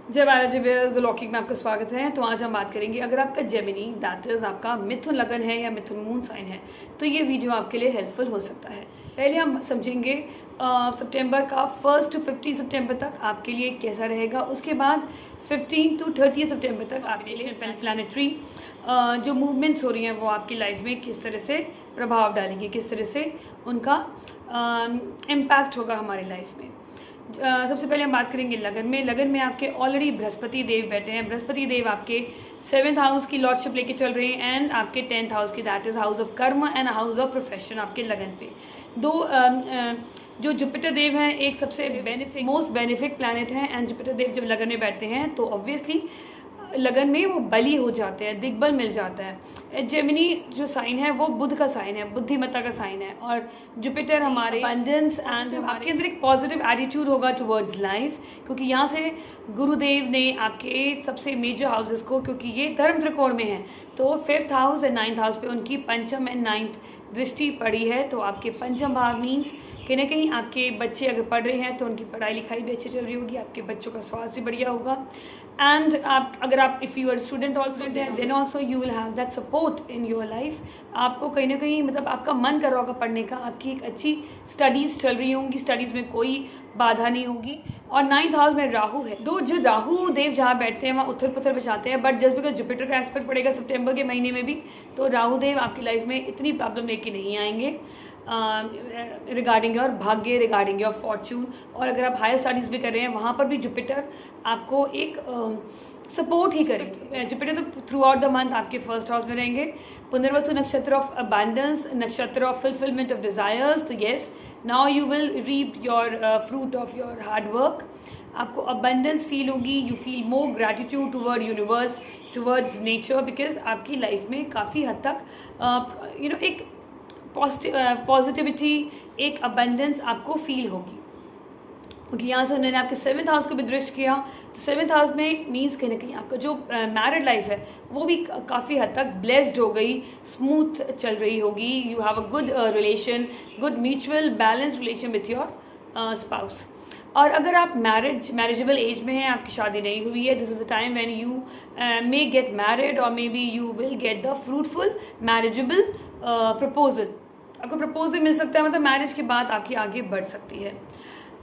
जय बालाजी व्यूअर्स, लौकिक में आपका स्वागत है। तो आज हम बात करेंगे, अगर आपका जेमिनी दैट इज़ आपका मिथुन लगन है या मिथुन मून साइन है तो ये वीडियो आपके लिए हेल्पफुल हो सकता है। पहले हम समझेंगे सितंबर का 1 to 15 सितंबर तक आपके लिए कैसा रहेगा। उसके बाद 15 to 30 सितंबर तक आपके लिए प्लानिटरी जो मूवमेंट्स हो रही हैं वो आपकी लाइफ में किस तरह से प्रभाव डालेंगे, किस तरह से उनका इम्पैक्ट होगा हमारी लाइफ में। सबसे पहले हम बात करेंगे लगन में आपके ऑलरेडी बृहस्पति देव बैठे हैं। बृहस्पति देव आपके 7th हाउस की लॉर्डशिप लेके चल रहे हैं एंड आपके 10th हाउस की, दैट इज़ हाउस ऑफ कर्म एंड हाउस ऑफ प्रोफेशन आपके लगन पे। जो जुपिटर देव हैं एक सबसे मोस्ट बेनिफिक प्लैनेट हैं एंड जुपिटर देव जब लगन में बैठते हैं तो ऑब्वियसली लगन में वो बली हो जाते हैं, दिग्बल मिल जाता है। जेमिनी जो साइन है वो बुध का साइन है, बुद्धिमत्ता का साइन है, और जुपिटर हमारे अबंडेंस एंड आपके अंदर एक पॉजिटिव एटीट्यूड होगा टुवर्ड्स लाइफ, क्योंकि यहाँ से गुरुदेव ने आपके सबसे मेजर हाउसेस को, क्योंकि ये धर्म त्रिकोण में है तो 5th house and 9th house पे उनकी पंचम एंड 9th दृष्टि पड़ी है। तो आपके पंचम भाव मीन्स कहीं ना कहीं आपके बच्चे अगर पढ़ रहे हैं तो उनकी पढ़ाई लिखाई भी अच्छी चल रही होगी, आपके बच्चों का स्वास्थ्य भी बढ़िया होगा। एंड अगर आप if you are student also then also you will have that support in your life. आपको कहीं ना कहीं मतलब आपका मन कर रहा होगा पढ़ने का, आपकी एक अच्छी स्टडीज़ चल रही होंगी, स्टडीज़ में कोई बाधा नहीं होगी। और 9th हाउस में राहु है, तो जो राहु देव जहाँ बैठते हैं वहाँ उथल पुथल बचाते हैं, बट जस्ट बिकॉज जुपिटर का एस्पेक्ट पड़ेगा सितंबर के महीने में भी, तो राहु देव आपकी लाइफ में इतनी प्रॉब्लम लेके नहीं आएंगे रिगार्डिंग योर भाग्य, रिगार्डिंग योर फॉर्च्यून। और अगर आप हायर स्टडीज़ भी कर रहे हैं वहाँ पर भी जुपिटर आपको एक सपोर्ट ही करेंगे। जुपिटर तो थ्रू आउट द मंथ आपके 1st हाउस में रहेंगे। Punarvasu nakshatra of abundance, nakshatra of fulfillment of desires. तो yes, now you will reap your fruit of your hard work. आपको अबंडेंस फील होगी, you feel more gratitude toward universe, towards nature, because आपकी life में काफ़ी हद तक एक पॉजिटिविटी, एक अबंडेंस आपको फील होगी, क्योंकि यहाँ से उन्होंने आपके 7th हाउस को भी दृष्ट किया। तो 7th हाउस में मीन्स कहीं ना कहीं आपका जो मैरिड लाइफ है वो भी काफ़ी हद तक ब्लेस्ड हो गई, स्मूथ चल रही होगी। You have a good relation, good mutual balance relation with your spouse. और अगर आप मैरिजेबल एज में हैं, आपकी शादी नहीं हुई है, this is the time when you may get married और may be you will get the fruitful marriageable proposal. आपको प्रपोजल मिल सकता है, मतलब मैरिज के बाद आपकी आगे बढ़ सकती है।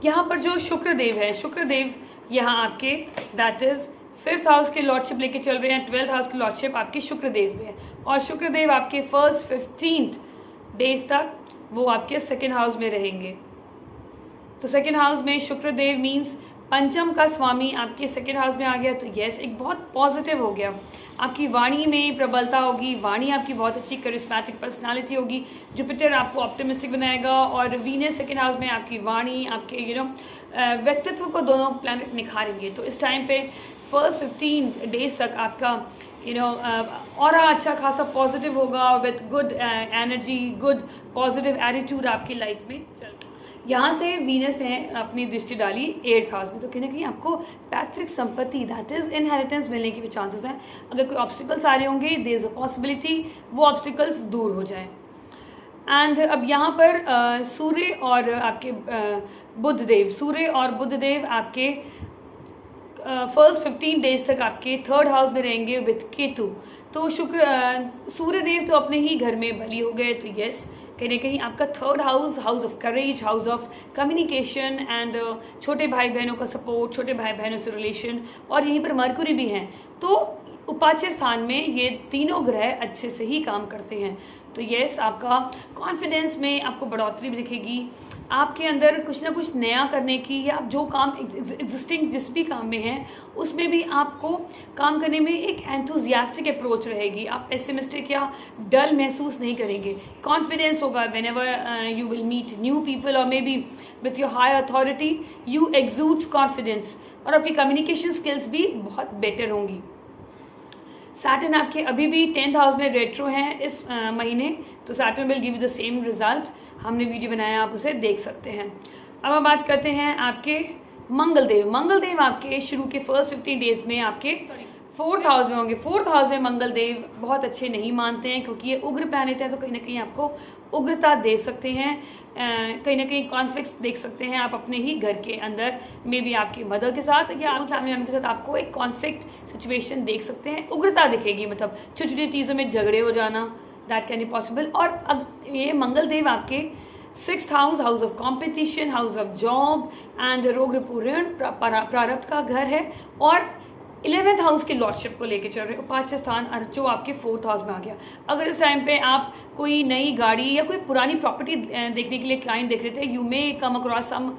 यहाँ पर जो शुक्रदेव है, शुक्रदेव यहाँ आपके दैट इज़ 5th हाउस के लॉर्डशिप लेके चल रहे हैं, 12th हाउस की लॉर्डशिप आपके शुक्रदेव में है, और शुक्रदेव आपके 1st 15 डेज तक वो आपके 2nd हाउस में रहेंगे। तो 2nd हाउस में शुक्रदेव मीन्स पंचम का स्वामी आपके 2nd हाउस में आ गया, तो यस एक बहुत पॉजिटिव हो गया। आपकी वाणी में प्रबलता होगी, वाणी आपकी बहुत अच्छी करिस्मेटिक पर्सनालिटी होगी। जुपिटर आपको ऑप्टिमिस्टिक बनाएगा और वीनस 2nd हाउस में आपकी वाणी, आपके व्यक्तित्व को दोनों प्लैनेट निखारेंगे। तो इस टाइम पे 1st 15 डेज तक आपका और अच्छा खासा पॉजिटिव होगा, with good energy, good positive attitude आपकी लाइफ में चल। यहाँ से वीनस ने अपनी दृष्टि डाली 8th हाउस में, तो कहीं ना कहीं आपको पैतृक संपत्ति दैट इज़ इनहेरिटेंस मिलने की भी चांसेस हैं। अगर कोई ऑब्स्टिकल्स आ रहे होंगे, देयर इज़ अ पॉसिबिलिटी वो ऑब्स्टिकल्स दूर हो जाएं। एंड अब यहाँ पर सूर्य और आपके बुधदेव, सूर्य और बुधदेव आपके 1st 15 डेज तक आपके 3rd हाउस में रहेंगे विथ केतु। तो सूर्यदेव तो अपने ही घर में बली हो गए, तो यस कहीं ना कहीं आपका 3rd house, house of courage, house of communication and छोटे भाई बहनों का सपोर्ट, छोटे भाई बहनों से रिलेशन, और यहीं पर मरकुरी भी हैं। तो उपाच्य स्थान में ये तीनों ग्रह अच्छे से ही काम करते हैं। तो यस आपका कॉन्फिडेंस में आपको बढ़ोतरी भी दिखेगी, आपके अंदर कुछ ना कुछ नया करने की, या आप जो काम एग्जिस्टिंग जिस भी काम में हैं उसमें भी आपको काम करने में एक एंथुजियास्टिक अप्रोच रहेगी। आप पेसिमिस्टिक या डल महसूस नहीं करेंगे, कॉन्फिडेंस होगा। Whenever you will meet new people और मे be with your high authority you exudes confidence, और आपकी कम्युनिकेशन स्किल्स भी बहुत बेटर होंगी। सैटर्न आपके अभी भी 10th हाउस में रेट्रो हैं इस महीने, तो Saturn will give you the same result. हमने वीडियो बनाया, आप उसे देख सकते हैं। अब हम बात करते हैं आपके मंगलदेव। मंगलदेव आपके शुरू के 1st 15 डेज में आपके फोर्थ हाउस में होंगे। फोर्थ हाउस में मंगल देव बहुत अच्छे नहीं मानते हैं, क्योंकि ये उग्र प्लैनेट है, तो कहीं ना कहीं आपको उग्रता दे सकते हैं, कहीं ना कहीं कॉन्फ्लिक्ट्स देख सकते हैं आप अपने ही घर के अंदर, मे बी आपकी मदर के साथ या आपकी फैमिली मेम्बर के साथ आपको एक कॉन्फ्लिक्ट सिचुएशन देख सकते हैं, उग्रता दिखेगी, मतलब छोटी छोटी चीज़ों में झगड़े हो जाना, दैट कैन बी पॉसिबल। और अब ये मंगल देव आपके 6th house, house of competition, house of job and रोग ऋण प्रारब्ध का घर है, और 11th हाउस की लॉर्डशिप को लेके चल रहे हो, 5 स्थान जो आपके 4th हाउस में आ गया। अगर इस टाइम पे आप कोई नई गाड़ी या कोई पुरानी प्रॉपर्टी देखने के लिए क्लाइंट देख रहे थे, you may come across some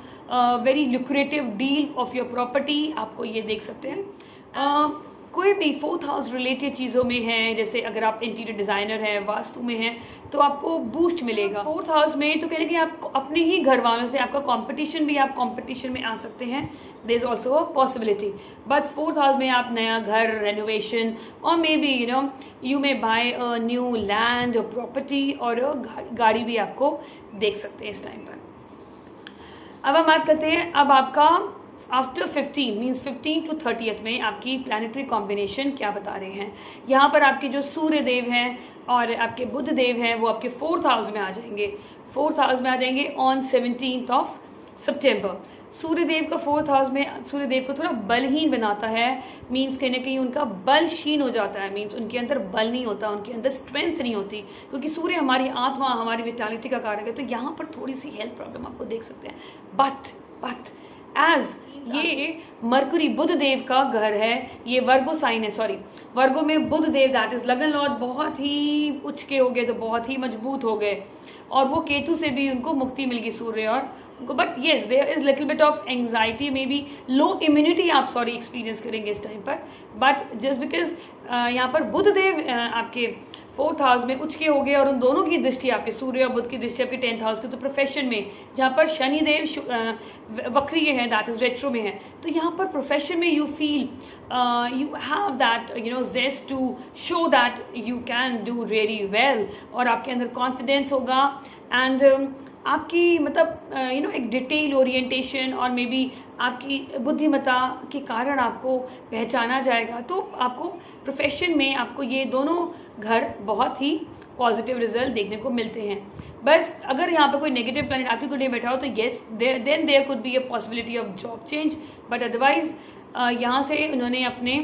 very lucrative deal of your property, आपको ये देख सकते हैं। कोई भी 4th हाउस रिलेटेड चीज़ों में है, जैसे अगर आप इंटीरियर डिज़ाइनर हैं, वास्तु में हैं, तो आपको बूस्ट मिलेगा। 4th हाउस में तो कहने कि आप अपने ही घर वालों से आपका कंपटीशन भी, आप कंपटीशन में आ सकते हैं, there is also a possibility. But 4th house में आप नया घर, रेनोवेशन, और may be you may buy a new land और प्रॉपर्टी, और गाड़ी भी आपको देख सकते हैं इस टाइम पर। अब हम बात करते हैं, अब आपका आफ्टर 15 मीन्स 15 to 30th में आपकी प्लानिटरी कॉम्बिनेशन क्या बता रहे हैं। यहाँ पर आपके जो सूर्य देव हैं और आपके बुध देव हैं वो आपके 4th हाउस में आ जाएंगे, 4th हाउस में आ जाएंगे ऑन 17th of September। सूर्य देव का 4th हाउस में, सूर्य देव को थोड़ा बलहीन बनाता है, मीन्स कहीं ना कहीं उनका बल क्षीण हो जाता है, मीन्स उनके अंदर बल नहीं होता, उनके अंदर स्ट्रेंथ नहीं होती, क्योंकि सूर्य हमारी आत्मा, हमारी विटालिटी का कारक है, तो यहाँ पर थोड़ी सी हेल्थ प्रॉब्लम आपको देख सकते हैं। बट एज ये मरकुरी बुध देव का घर है, ये वर्गो साइन है, सॉरी वर्गो में बुध देव, दैट इज लगन लॉर्ड, बहुत ही उच्च के हो गए, तो बहुत ही मजबूत हो गए, और वो केतु से भी उनको मुक्ति मिल गई, सूर्य और उनको। But yes there is little bit of anxiety, maybe low immunity आप एक्सपीरियंस करेंगे इस टाइम पर। बट जस्ट बिकॉज यहाँ पर बुध देव आपके 4th हाउस में उच्च के हो गए, और उन दोनों की दृष्टि आपके सूर्य और बुध की दृष्टि आपके 10th हाउस की, तो प्रोफेशन में जहाँ पर शनि देव वक्रीय है, दैट इज रेट्रो में है, तो यहाँ पर प्रोफेशन में you feel you have that zest to show that you can do really well, और आपके अंदर कॉन्फिडेंस होगा, एंड आपकी मतलब एक डिटेल ओरिएंटेशन और मे बी आपकी बुद्धिमत्ता के कारण आपको पहचाना जाएगा। तो आपको प्रोफेशन में आपको ये दोनों घर बहुत ही पॉजिटिव रिजल्ट देखने को मिलते हैं। बस अगर यहाँ पर कोई नेगेटिव प्लैनेट आपकी कुंडली में बैठा हो तो yes then there could be a possibility of job change, but otherwise यहाँ से उन्होंने अपने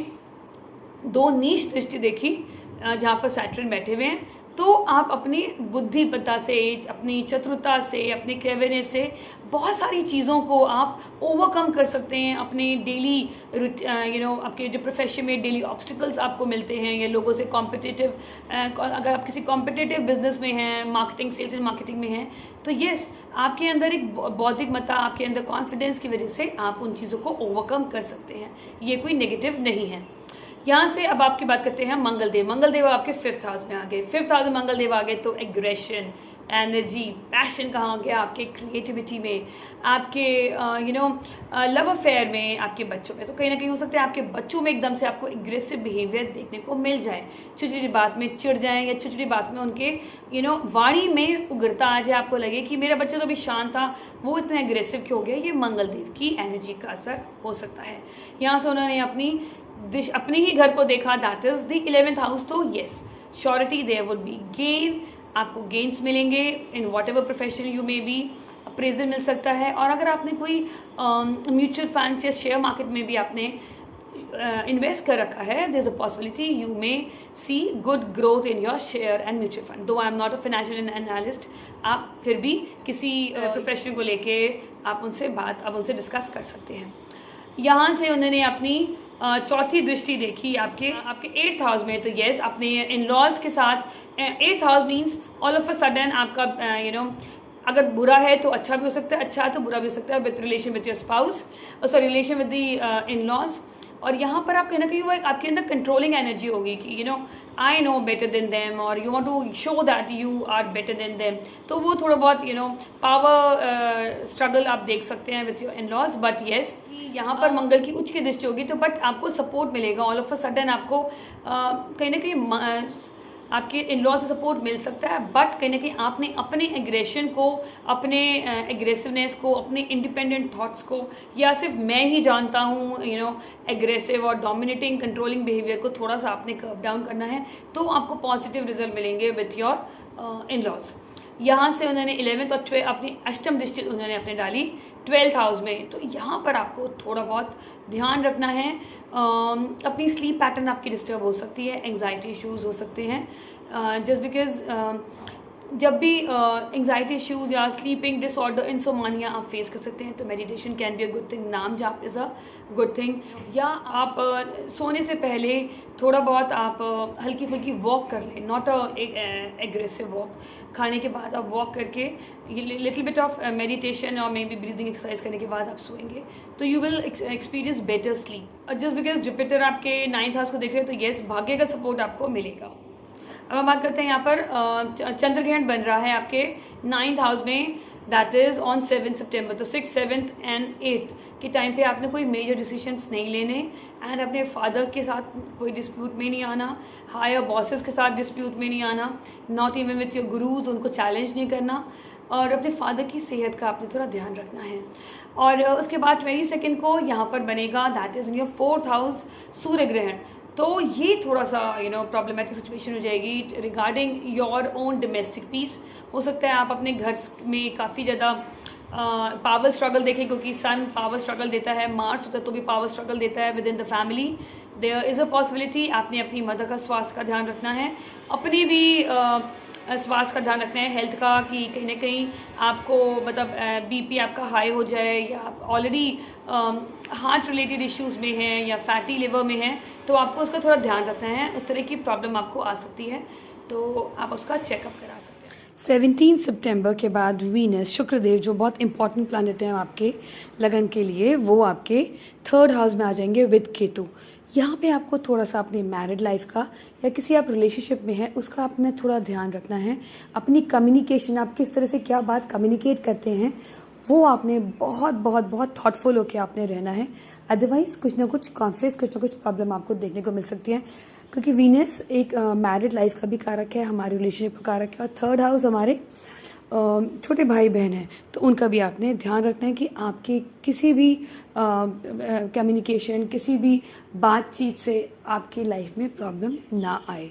2 नीच दृष्टि देखी जहाँ पर सैटर्न बैठे हुए हैं, तो आप अपनी बुद्धिमत्ता से, अपनी चतुरता से, अपनी क्लेवरनेस से बहुत सारी चीज़ों को आप ओवरकम कर सकते हैं। अपने डेली आपके जो प्रोफेशन में डेली ऑब्स्टिकल्स आपको मिलते हैं, या लोगों से कॉम्पिटिटिव, अगर आप किसी कॉम्पिटिटिव बिजनेस में हैं, मार्केटिंग, सेल्स एंड मार्केटिंग में हैं, तो येस आपके अंदर एक बौद्धिक मत्ता, आपके अंदर कॉन्फिडेंस की वजह से आप उन चीज़ों को ओवरकम कर सकते हैं, ये कोई नेगेटिव नहीं है। यहाँ से अब आपकी बात करते हैं मंगल देव। मंगल देव आपके 5th हाउस में आ गए, 5th हाउस में मंगल देव आ गए, तो एग्रेशन, एनर्जी, पैशन कहाँ हो गया आपके क्रिएटिविटी में, आपके लव अफेयर में, आपके बच्चों में। तो कहीं ना कहीं हो सकता है आपके बच्चों में एकदम से आपको एग्रेसिव बिहेवियर देखने को मिल जाए, छोटी छोटी बात में चिढ़ जाएं, या छोटी छोटी बात में उनके वाणी में उग्रता आ जाए, आपको लगे कि मेरा बच्चा तो अभी शांत था, वो इतना एग्रेसिव क्यों हो गया। ये मंगल देव की एनर्जी का असर हो सकता है। यहाँ से उन्होंने अपने ही घर को देखा, that is the 11th house, तो yes surety there would be gain, आपको गेन्स मिलेंगे in whatever profession you may be, appraisal मिल सकता है। और अगर आपने कोई म्यूचुअल फंड्स या शेयर मार्केट में भी आपने इन्वेस्ट कर रखा है, there is a possibility you may see good growth in your share and mutual fund. Though I am not a financial analyst, आप फिर भी किसी प्रोफेशन को लेके आप उनसे डिस्कस कर सकते हैं। यहाँ से उन्होंने अपनी 4थी दृष्टि देखी आपके 8th हाउस में, तो येस अपने इन लॉज के साथ 8th house means all of a sudden आपका अगर बुरा है तो अच्छा भी हो सकता है, अच्छा है तो बुरा भी हो सकता है, with relation with your spouse, sorry relation with the in laws. और यहाँ पर आप कहना कहीं वो आपके अंदर कंट्रोलिंग एनर्जी होगी कि I know better than them, और you want to show that you are better than them, तो वो थोड़ा बहुत पावर स्ट्रगल आप देख सकते हैं with your in laws. But yes यहाँ पर मंगल की उच्च की दृष्टि होगी, तो बट आपको सपोर्ट मिलेगा, ऑल ऑफ अ सडन आपको कहीं ना कहीं आपके इन लॉ से सपोर्ट मिल सकता है, बट कहीं ना कहीं आपने अपने एग्रेशन को, अपने एग्रेसिवनेस को, अपने इंडिपेंडेंट थॉट्स को, या सिर्फ मैं ही जानता हूँ एग्रेसिव और डोमिनेटिंग कंट्रोलिंग बिहेवियर को थोड़ा सा आपने कर्व डाउन करना है, तो आपको पॉजिटिव रिजल्ट मिलेंगे विथ योर इन लॉज। यहाँ से उन्होंने 11th और 12 अपनी अष्टम दृष्टि उन्होंने अपने डाली 12th हाउस में, तो यहाँ पर आपको थोड़ा बहुत ध्यान रखना है। अपनी स्लीप पैटर्न आपकी डिस्टर्ब हो सकती है, एंग्जाइटी इश्यूज हो सकते हैं, जस्ट बिकॉज जब भी एंग्जाइटी इश्यूज या स्लीपिंग डिसऑर्डर, इंसोमानिया आप फेस कर सकते हैं, तो meditation can be a good thing, नाम जाप इज़ अ गुड थिंग। या आप सोने से पहले थोड़ा बहुत आप हल्की फुल्की वॉक कर लें, नॉट अ एग्रेसिव वॉक। खाने के बाद आप वॉक करके लिटिल बिट ऑफ मेडिटेशन और मे बी ब्रीदिंग एक्सरसाइज करने के बाद आप सोएंगे, तो you will experience better sleep. Just because Jupiter आपके 9th हाउस को देख रहे हो, तो येस, भाग्य का सपोर्ट आपको मिलेगा। अब हम बात करते हैं यहाँ पर चंद्र ग्रहण बन रहा है आपके 9th हाउस में, दैट इज़ ऑन 7 सितंबर। तो 6, 7 एंड 8 के टाइम पे आपने कोई मेजर डिसीजंस नहीं लेने, एंड अपने फादर के साथ कोई डिस्प्यूट में नहीं आना, हायर बॉसेस के साथ डिस्प्यूट में नहीं आना, not even with your gurus, उनको चैलेंज नहीं करना, और अपने फादर की सेहत का आपने थोड़ा ध्यान रखना है। और उसके बाद 22 को यहाँ पर बनेगा, that is in your 4th house, सूर्य ग्रहण। तो ये थोड़ा सा प्रॉब्लमेटिक सिचुएशन हो जाएगी regarding your own domestic peace. हो सकता है आप अपने घर में काफ़ी ज़्यादा पावर स्ट्रगल देखें, क्योंकि सन पावर स्ट्रगल देता है, मार्स होता है तो भी पावर स्ट्रगल देता है within the family. There is a possibility आपने अपनी मदर का स्वास्थ्य का ध्यान रखना है, अपनी भी स्वास्थ्य का ध्यान रखना है, हेल्थ का, कि कहीं ना कहीं आपको मतलब बीपी आपका हाई हो जाए, या आप ऑलरेडी हार्ट रिलेटेड इश्यूज़ में हैं या फैटी लिवर में हैं, तो आपको उसका थोड़ा ध्यान रखना है। उस तरह की प्रॉब्लम आपको आ सकती है, तो आप उसका चेकअप करा सकते हैं। 17 सितंबर के बाद वीनस, शुक्रदेव, जो बहुत इंपॉर्टेंट प्लैनेट हैं आपके लगन के लिए, वो आपके 3rd हाउस में आ जाएंगे विद केतु। यहाँ पे आपको थोड़ा सा अपनी मैरिड लाइफ का या किसी आप रिलेशनशिप में है उसका आपने थोड़ा ध्यान रखना है। अपनी कम्युनिकेशन, आप किस तरह से क्या बात कम्युनिकेट करते हैं, वो आपने बहुत बहुत बहुत थॉटफुल होकर आपने रहना है। अदरवाइज कुछ ना कुछ कॉन्फ्लिक्ट, कुछ ना कुछ प्रॉब्लम आपको देखने को मिल सकती है, क्योंकि वीनस एक मैरिड लाइफ का भी कारक है, हमारे रिलेशनशिप का कारक है, और 3rd हाउस हमारे छोटे भाई बहन हैं, तो उनका भी आपने ध्यान रखना है कि आपके किसी भी कम्युनिकेशन, किसी भी बातचीत से आपकी लाइफ में प्रॉब्लम ना आए।